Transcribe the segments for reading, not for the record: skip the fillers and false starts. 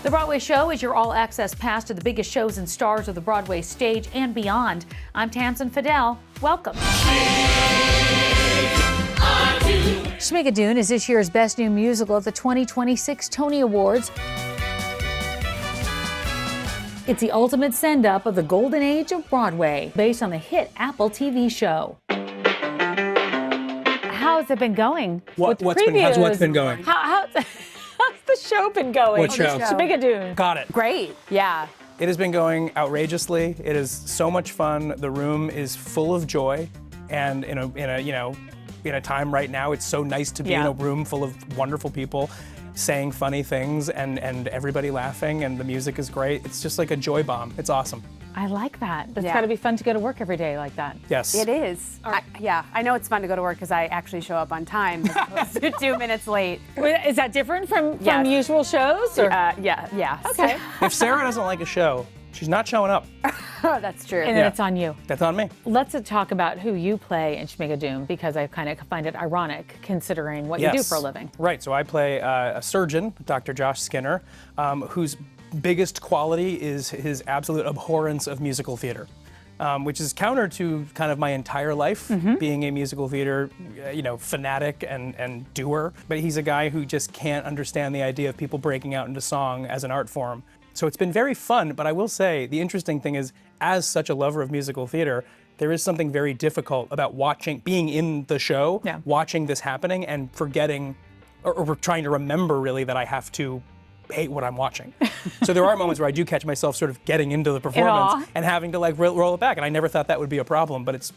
The Broadway Show is your all-access pass to the biggest shows and stars of the Broadway stage and beyond. I'm Tamsen Fadal. Welcome. Schmigadoon is this year's Best New Musical at the 2026 Tony Awards. It's the ultimate send-up of the golden age of Broadway, based on the hit Apple TV show. How's it been going? What's been going? How's the show been going? What show? Schmigadoon. Got it. Great. Yeah. It has been going outrageously. It is so much fun. The room is full of joy, and in a time right now, it's so nice to be in a room full of wonderful people saying funny things and everybody laughing, and the music is great. It's just like a joy bomb. It's awesome. I like that. It's got to be fun to go to work every day like that. Yes. It is. I know it's fun to go to work because I actually show up on time as opposed to 2 minutes late. Is that different from usual shows? Or? Yeah. Okay. If Sara doesn't like a show, she's not showing up. That's true. And then it's on you. That's on me. Let's talk about who you play in Schmigadoon, because I kind of find it ironic considering what you do for a living. Right. So I play a surgeon, Dr. Josh Skinner, whose biggest quality is his absolute abhorrence of musical theater, which is counter to kind of my entire life, being a musical theater, fanatic and doer. But he's a guy who just can't understand the idea of people breaking out into song as an art form. So it's been very fun, but I will say the interesting thing is, as such a lover of musical theater, there is something very difficult about being in the show, watching this happening and forgetting, or trying to remember really that I have to hate what I'm watching. So there are moments where I do catch myself sort of getting into the performance and having to like roll it back. And I never thought that would be a problem, but it's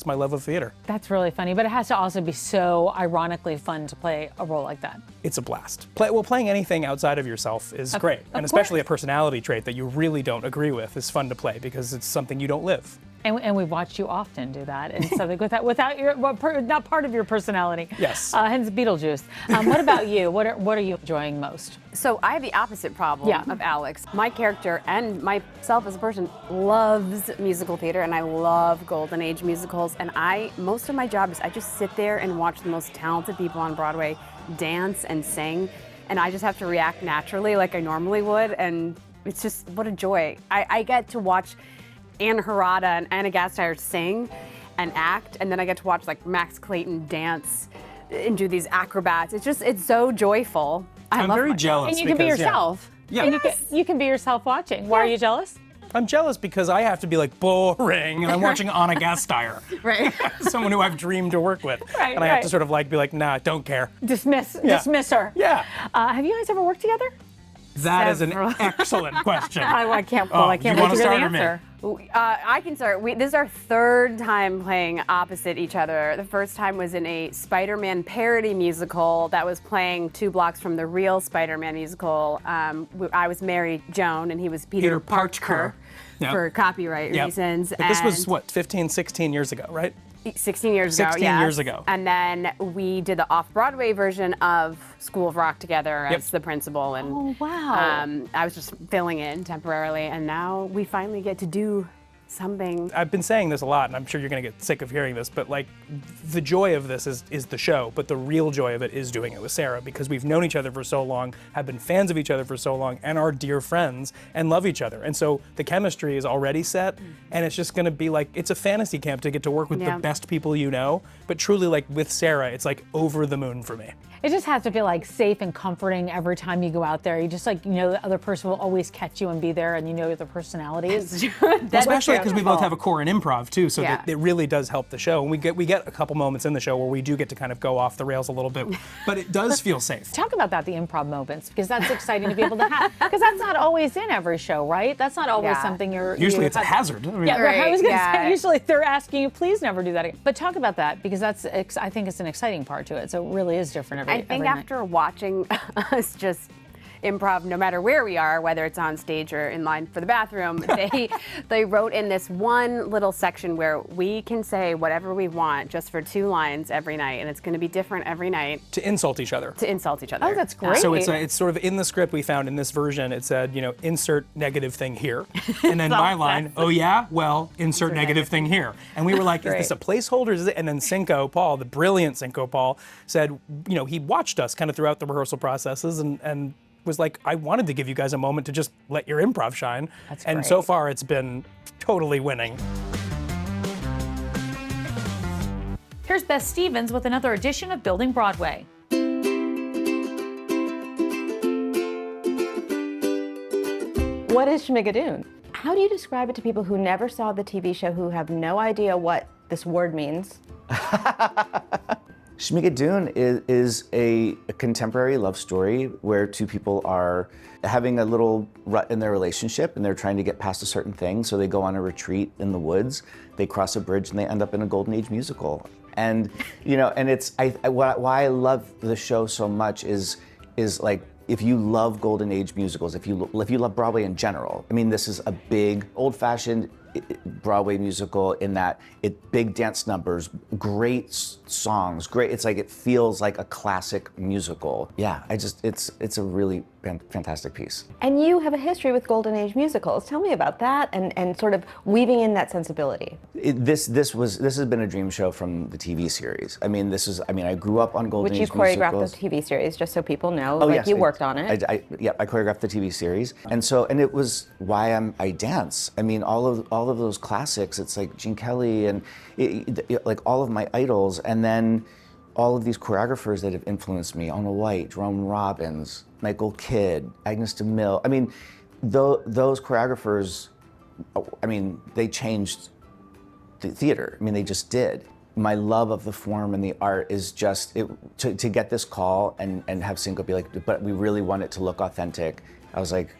my love of theater. That's really funny, but it has to also be so ironically fun to play a role like that. It's a blast. Playing anything outside of yourself is great. And especially a personality trait that you really don't agree with is fun to play because it's something you don't live. And we've watched you often do that, and something without your not part of your personality. Yes. Hence Beetlejuice. What about you? What are you enjoying most? So I have the opposite problem of Alex. My character and myself as a person loves musical theater, and I love Golden Age musicals. And most of my job is I just sit there and watch the most talented people on Broadway dance and sing, and I just have to react naturally like I normally would. And it's just what a joy. I get to watch Anne Harada and Anna Gasteyer sing and act, and then I get to watch like Max Clayton dance and do these acrobats. It's so joyful. I'm very jealous. And you can be yourself. Yeah. And you can be yourself watching. Why are you jealous? I'm jealous because I have to be like boring, and I'm watching Anna Gasteyer. Right. Someone who I've dreamed to work with. Right, and I have to sort of be like, nah, don't care. Dismiss her. Yeah. Have you guys ever worked together? That is an excellent question. I can't wait to hear the answer. I can start. This is our third time playing opposite each other. The first time was in a Spider-Man parody musical that was playing 2 blocks from the real Spider-Man musical. I was Mary Joan and he was Peter Parker for copyright reasons. But this was, 15, 16 years ago, right? 16 years ago, 16 years ago. And then we did the off-Broadway version of School of Rock together as the principal. And oh, wow. I was just filling in temporarily, and now we finally get to do something. I've been saying this a lot, and I'm sure you're going to get sick of hearing this, but like the joy of this is the show, but the real joy of it is doing it with Sara, because we've known each other for so long, have been fans of each other for so long, and are dear friends and love each other. And so the chemistry is already set, and it's just going to be like, it's a fantasy camp to get to work with the best people you know, but truly like with Sara, it's like over the moon for me. It just has to feel like safe and comforting every time you go out there. You just the other person will always catch you and be there, and their personalities. Especially because we both have a core in improv too, so that it really does help the show. And we get a couple moments in the show where we do get to kind of go off the rails a little bit, but it does feel safe. Talk about the improv moments, because that's exciting to be able to have, because that's not always in every show, right? That's not always something you're. Usually it's a hazard. I was going to say, usually they're asking you, please never do that again. But talk about that, because I think it's an exciting part to it. So it really is different every I think night. after watching us just improv, no matter where we are, whether it's on stage or in line for the bathroom, they wrote in this one little section where we can say whatever we want just for 2 lines every night, and it's going to be different every night. To insult each other. Oh, that's great. So it's sort of in the script we found in this version, it said, insert negative thing here. And then my line, oh yeah? Well, insert negative thing here. And we were like, is this a placeholder? Is it? And then Cinco Paul, the brilliant Cinco Paul, said, he watched us kind of throughout the rehearsal processes and was like, I wanted to give you guys a moment to just let your improv shine. That's and great. so far it's been totally winning. Here's Beth Stevens with another edition of Building Broadway. What is Schmigadoon? How do you describe it to people who never saw the TV show, who have no idea what this word means? Schmigadoon is a contemporary love story where two people are having a little rut in their relationship and they're trying to get past a certain thing, so they go on a retreat in the woods, they cross a bridge, and they end up in a Golden Age musical. And and it's why I love the show so much is like, if you love Golden Age musicals, if you love Broadway in general, I mean, this is a big, old-fashioned Broadway musical in that big dance numbers, great songs, great. It's like, it feels like a classic musical. Yeah, it's a really fantastic piece. And you have a history with Golden Age musicals. Tell me about that and sort of weaving in that sensibility. This has been a dream show from the TV series. I mean, I grew up on Golden Age musicals. Which you choreographed the TV series, just so people know. Oh, like, yes, you worked on it. I choreographed the TV series, and it was why I dance. I mean, all of those classics. It's like Gene Kelly and like all of my idols, and then all of these choreographers that have influenced me: Ona White, Jerome Robbins, Michael Kidd, Agnes DeMille. I mean, those choreographers, I mean, they changed the theater. I mean, they just did. My love of the form and the art is just to get this call and have Synco be like, but we really want it to look authentic. I was like,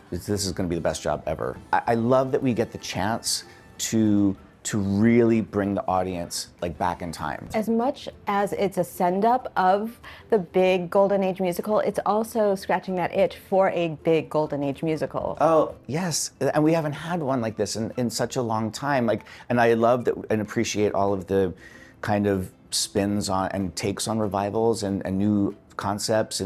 this is going to be the best job ever. I love that we get the chance to really bring the audience like back in time. As much as it's a send-up of the big Golden Age musical, it's also scratching that itch for a big Golden Age musical. Oh, yes. And we haven't had one like this in such a long time. Like, and I love that and appreciate all of the kind of spins on and takes on revivals and new concepts.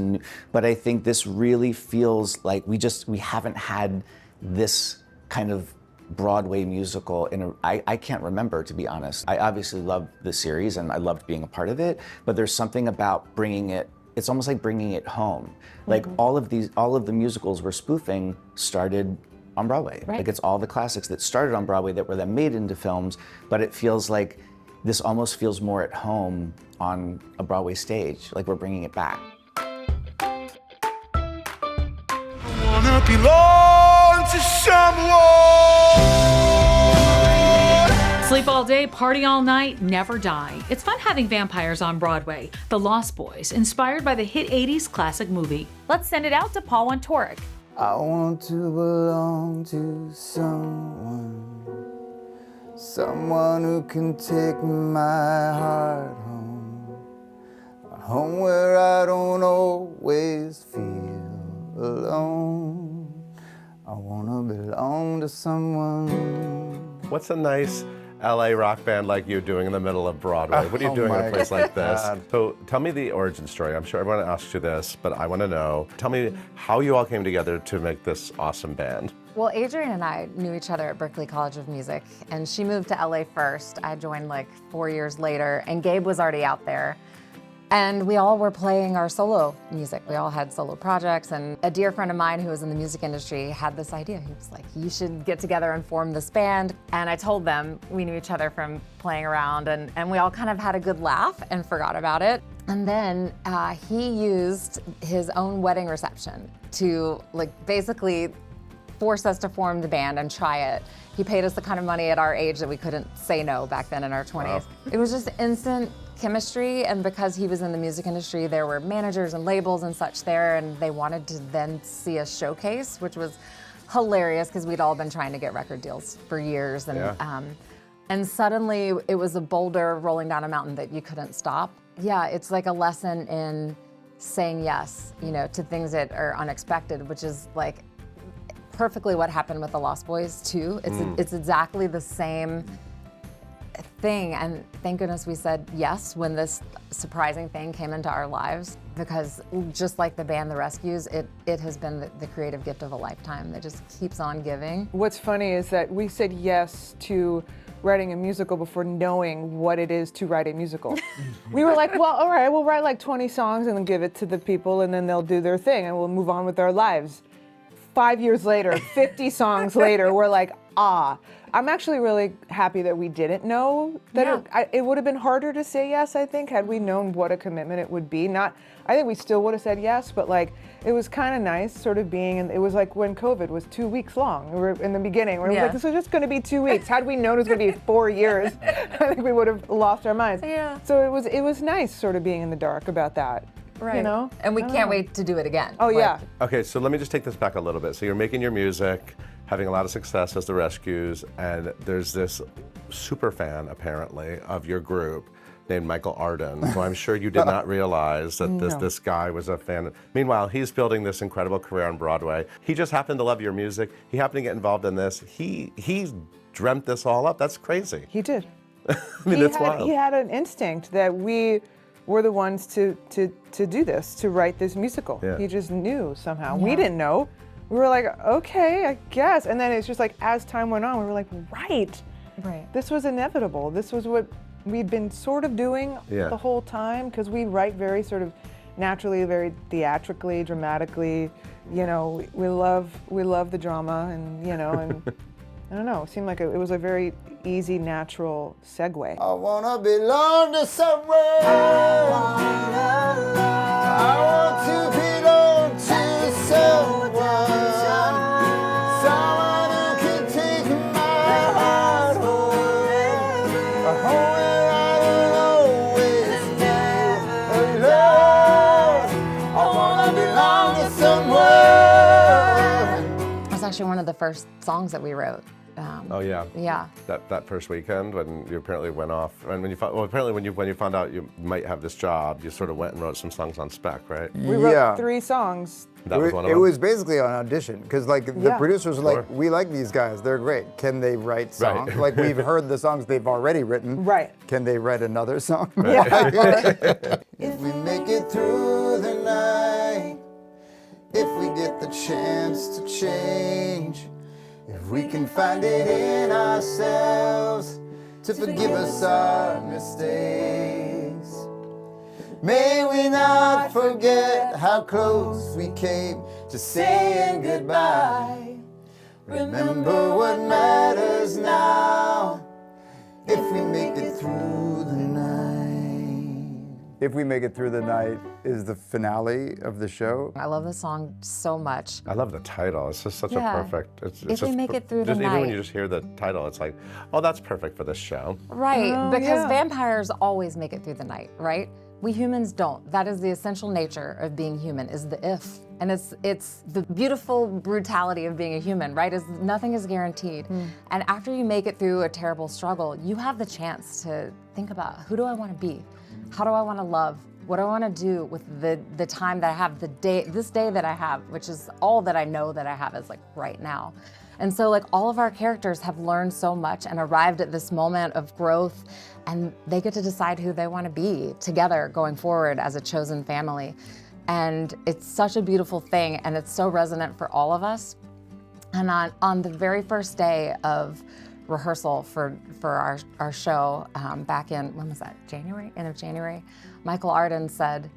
But I think this really feels like we haven't had this kind of Broadway musical I can't remember, to be honest. I obviously love the series and I loved being a part of it, but there's something about bringing it, it's almost like bringing it home. Like all of the musicals we're spoofing started on Broadway. Right. Like, it's all the classics that started on Broadway that were then made into films, but it feels like this almost feels more at home on a Broadway stage, like we're bringing it back. Wanna belong to someone. Sleep all day, party all night, never die. It's fun having vampires on Broadway. The Lost Boys, inspired by the hit 80s classic movie. Let's send it out to Paul Wontorek. I want to belong to someone who can take my heart home, a home where I don't always feel alone. I wanna belong to someone. What's a nice LA rock band like you doing in the middle of Broadway? What are you doing in a place like this? So tell me the origin story. I'm sure everyone asks you this, but I want to know. Tell me how you all came together to make this awesome band. Well, Adrianne and I knew each other at Berklee College of Music, and she moved to LA first. I joined like 4 years later, and Gabe was already out there. And we all were playing our solo music. We all had solo projects, and a dear friend of mine who was in the music industry had this idea. He was like, you should get together and form this band. And I told them we knew each other from playing around, and we all kind of had a good laugh and forgot about it. And then he used his own wedding reception to basically force us to form the band and try it. He paid us the kind of money at our age that we couldn't say no back then in our 20s. Wow. It was just instant chemistry, and because he was in the music industry, there were managers and labels and such there, and they wanted to then see us showcase, which was hilarious because we'd all been trying to get record deals for years, and suddenly it was a boulder rolling down a mountain that you couldn't stop. Yeah, it's like a lesson in saying yes, to things that are unexpected, which is like perfectly what happened with the Lost Boys too. It's exactly the same thing, and thank goodness we said yes when this surprising thing came into our lives, because just like the band The Rescues, it has been the creative gift of a lifetime that just keeps on giving. What's funny is that we said yes to writing a musical before knowing what it is to write a musical. We were like, well, all right, we'll write like 20 songs and then give it to the people and then they'll do their thing and we'll move on with our lives. 5 years later, 50 songs later, we're like, I'm actually really happy that we didn't know that it would have been harder to say yes, I think, had we known what a commitment it would be. I think we still would have said yes, but like, it was kind of nice sort of being, and it was like when COVID was 2 weeks long. We were in the beginning, where it was like, this is just gonna be 2 weeks. Had we known it was gonna be 4 years, I think we would have lost our minds. Yeah. So it was nice sort of being in the dark about that. Right. You know? And we can't wait to do it again. Oh, yeah. Okay, so let me just take this back a little bit. So you're making your music, having a lot of success as the Rescues, and there's this super fan, apparently, of your group named Michael Arden, who I'm sure you did not realize that this guy was a fan. Meanwhile, he's building this incredible career on Broadway. He just happened to love your music. He happened to get involved in this. He dreamt this all up. That's crazy. He did. I mean, that's wild. He had an instinct that we were the ones to do this, to write this musical. Yeah. He just knew somehow. We didn't know. We were like, okay, I guess. And then it's just like, as time went on, we were like, right. This was inevitable. This was what we'd been sort of doing the whole time, because we write very sort of naturally, very theatrically, dramatically. You know, we love the drama, and you know, and I don't know. It seemed like it was a very easy, natural segue. I wanna belong to somewhere. I want to belong to someone. Someone who can take my heart home. A home where I will always feel alone. I wanna belong to someone. It was actually one of the first songs that we wrote. Oh yeah. Yeah. That first weekend when you apparently went off, and apparently when you found out you might have this job, you sort of went and wrote some songs on spec, right? We wrote 3 songs. That was one of them. It was basically an audition, because like the producers were like, we like these guys, they're great. Can they write songs? Right. Like we've heard the songs they've already written. Right. Can they write another song? If we make it through the night, if we get the chance to change, if we can find it in ourselves to forgive us our mistakes, may we not forget how close we came to saying goodbye. Remember what matters now, if we make it through the night. If We Make It Through the Night is the finale of the show. I love the song so much. I love the title. It's just such a perfect. If we make it through the night. Even when you just hear the title, it's like, oh, that's perfect for this show. Right, because vampires always make it through the night, right? We humans don't. That is the essential nature of being human, is the if. And it's the beautiful brutality of being a human, right? Is nothing is guaranteed. And after you make it through a terrible struggle, you have the chance to think about, who do I want to be? How do I want to love? What do I want to do with the time that I have, this day that I have, which is all that I know that I have is like right now. And so like all of our characters have learned so much and arrived at this moment of growth, and they get to decide who they want to be together going forward as a chosen family. And it's such a beautiful thing, and it's so resonant for all of us. And on the very first day of rehearsal for our show back in, when was that, January, end of January, Michael Arden said,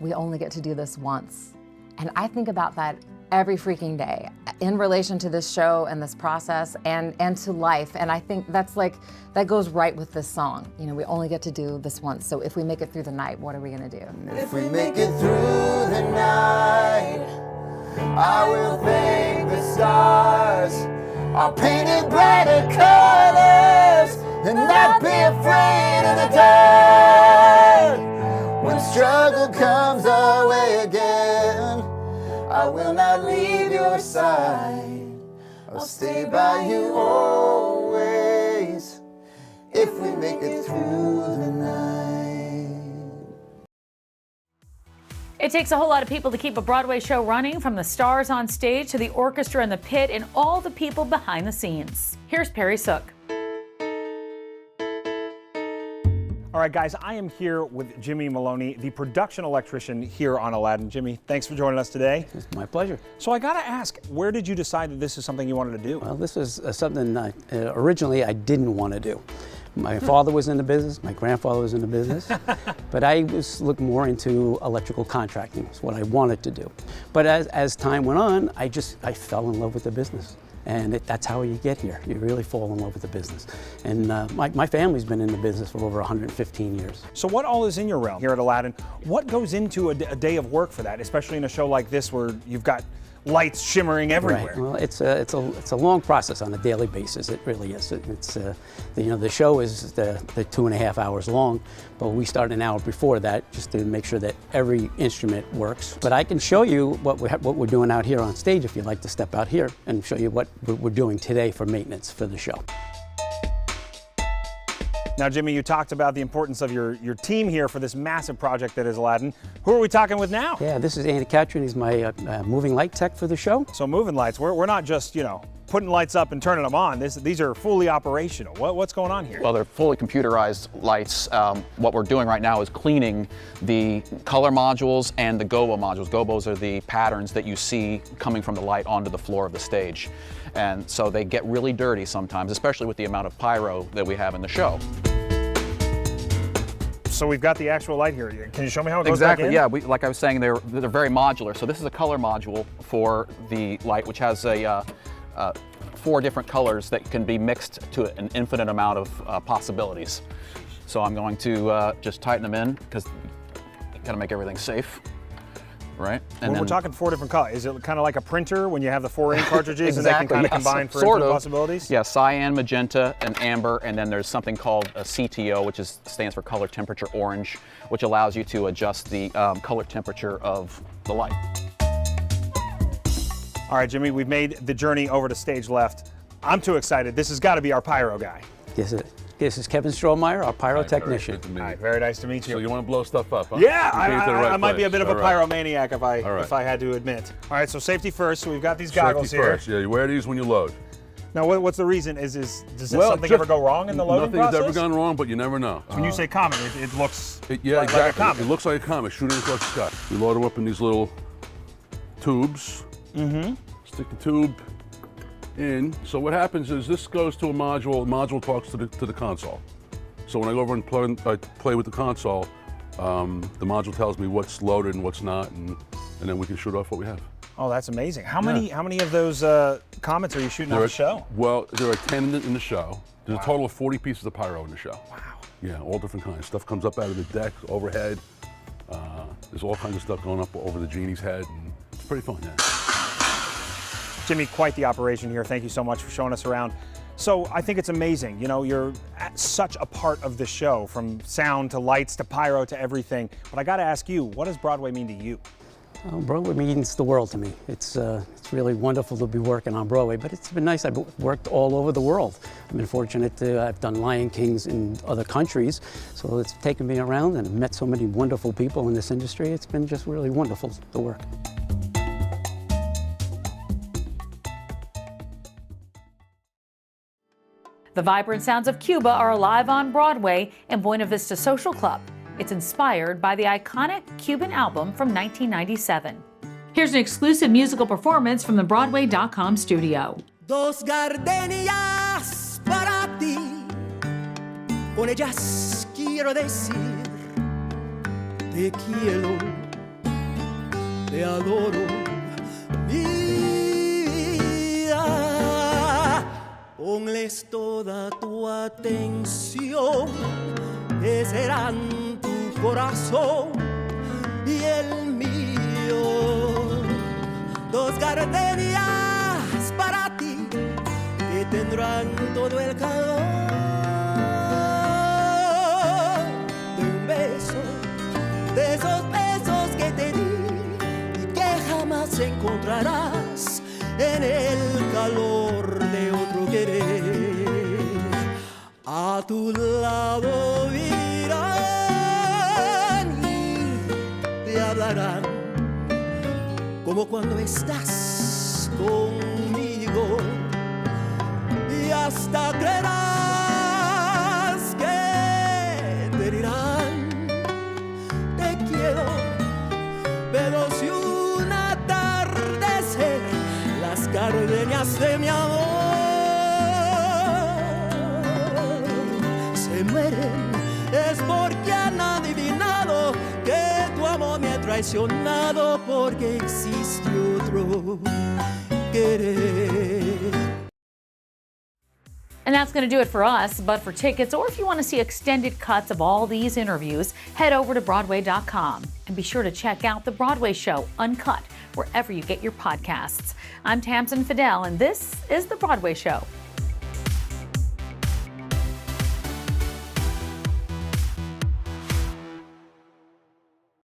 we only get to do this once. And I think about that every freaking day in relation to this show and this process and to life. And I think that's like, that goes right with this song. You know, we only get to do this once. So if we make it through the night, what are we gonna do? If we make it through the night, I will thank the stars. I'll paint it brighter colors and not be afraid of the dark. When struggle comes our way again, I will not leave your side. I'll stay by you always, if we make it through the night. It takes a whole lot of people to keep a Broadway show running, from the stars on stage to the orchestra in the pit and all the people behind the scenes. Here's Perry Sook. All right, guys, I am here with Jimmy Maloney, the production electrician here on Aladdin. Jimmy, thanks for joining us today. It's my pleasure. So I gotta ask, where did you decide that this is something you wanted to do? Well, this was something originally I didn't want to do. My father was in the business, my grandfather was in the business, but I was looking more into electrical contracting. It's what I wanted to do. But as time went on, I fell in love with the business. And that's how you get here. You really fall in love with the business. And my family's been in the business for over 115 years. So what all is in your realm here at Aladdin? What goes into a day of work for that, especially in a show like this where you've got lights shimmering everywhere? Right. Well, it's a long process on a daily basis. It really is. The show is the 2.5 hours long, but we start an hour before that just to make sure that every instrument works. But I can show you what we're doing out here on stage if you'd like to step out here and show you what we're doing today for maintenance for the show. Now, Jimmy, you talked about the importance of your team here for this massive project that is Aladdin. Who are we talking with now? Yeah, this is Andy Catron. He's my moving light tech for the show. So moving lights, we're not just, putting lights up and turning them on. These are fully operational. What's going on here? Well, they're fully computerized lights. What we're doing right now is cleaning the color modules and the gobo modules. Gobos are the patterns that you see coming from the light onto the floor of the stage. And so they get really dirty sometimes, especially with the amount of pyro that we have in the show. So we've got the actual light here. Can you show me how it goes back in? Exactly, yeah. Like I was saying, they're very modular. So this is a color module for the light, which has 4 different colors that can be mixed to an infinite amount of possibilities. So I'm going to just tighten them in because you gotta make everything safe. Right? And we're talking 4 different colors. Is it kind of like a printer when you have the 4 ink cartridges exactly, and they can kind of combine for infinite possibilities? Yeah, cyan, magenta, and amber, and then there's something called a CTO, which stands for color temperature orange, which allows you to adjust the color temperature of the light. All right, Jimmy, we've made the journey over to stage left. I'm too excited. This has got to be our pyro guy. Yes, this is Kevin Strohmeyer, our pyrotechnician. All right, very nice to meet you. So you want to blow stuff up, huh? Yeah, I might be a bit of a pyromaniac if I had to admit. All right, so safety first. So we've got these goggles here. Safety first, yeah. You wear these when you load. Now, what's the reason? Does something ever go wrong in the loading process? Nothing's ever gone wrong, but you never know. When you say comet, it looks yeah, like exactly. a comet. It looks like a comet shooting across the sky. We load them up in these little tubes. Mm-hmm. Stick the tube in. So what happens is this goes to a module. The module talks to the console. So when I go over and play with the console, the module tells me what's loaded and what's not, and then we can shoot off what we have. Oh, that's amazing. How many of those comets are you shooting on the show? Well, there are 10 in the show. There's a total of 40 pieces of pyro in the show. Wow. Yeah, all different kinds. Stuff comes up out of the deck, overhead. There's all kinds of stuff going up over the genie's head, and it's pretty fun, yeah. Jimmy, quite the operation here. Thank you so much for showing us around. So I think it's amazing. You're such a part of the show, from sound to lights to pyro to everything. But I got to ask you, what does Broadway mean to you? Broadway means the world to me. It's really wonderful to be working on Broadway, but it's been nice. I've worked all over the world. I've been fortunate I've done Lion Kings in other countries, so it's taken me around and met so many wonderful people in this industry. It's been just really wonderful to work. The vibrant sounds of Cuba are alive on Broadway in Buena Vista Social Club. It's inspired by the iconic Cuban album from 1997. Here's an exclusive musical performance from the Broadway.com studio. Dos gardenias para ti, con ellas quiero decir, te quiero, te adoro, ponles toda tu atención, que serán tu corazón y el mío. Dos gardenias para ti, que tendrán todo el calor de un beso, de esos besos que te di y que jamás encontrarás en el calor de otro querer. A tu lado vivirán y te hablarán como cuando estás conmigo, y hasta creerás que te dirán más de mi amor. Se mueren es porque han adivinado que tu amor me ha traicionado porque existe otro querer. And that's going to do it for us. But for tickets, or if you want to see extended cuts of all these interviews, head over to Broadway.com. And be sure to check out The Broadway Show Uncut, wherever you get your podcasts. I'm Tamsen Fadal, and this is The Broadway Show.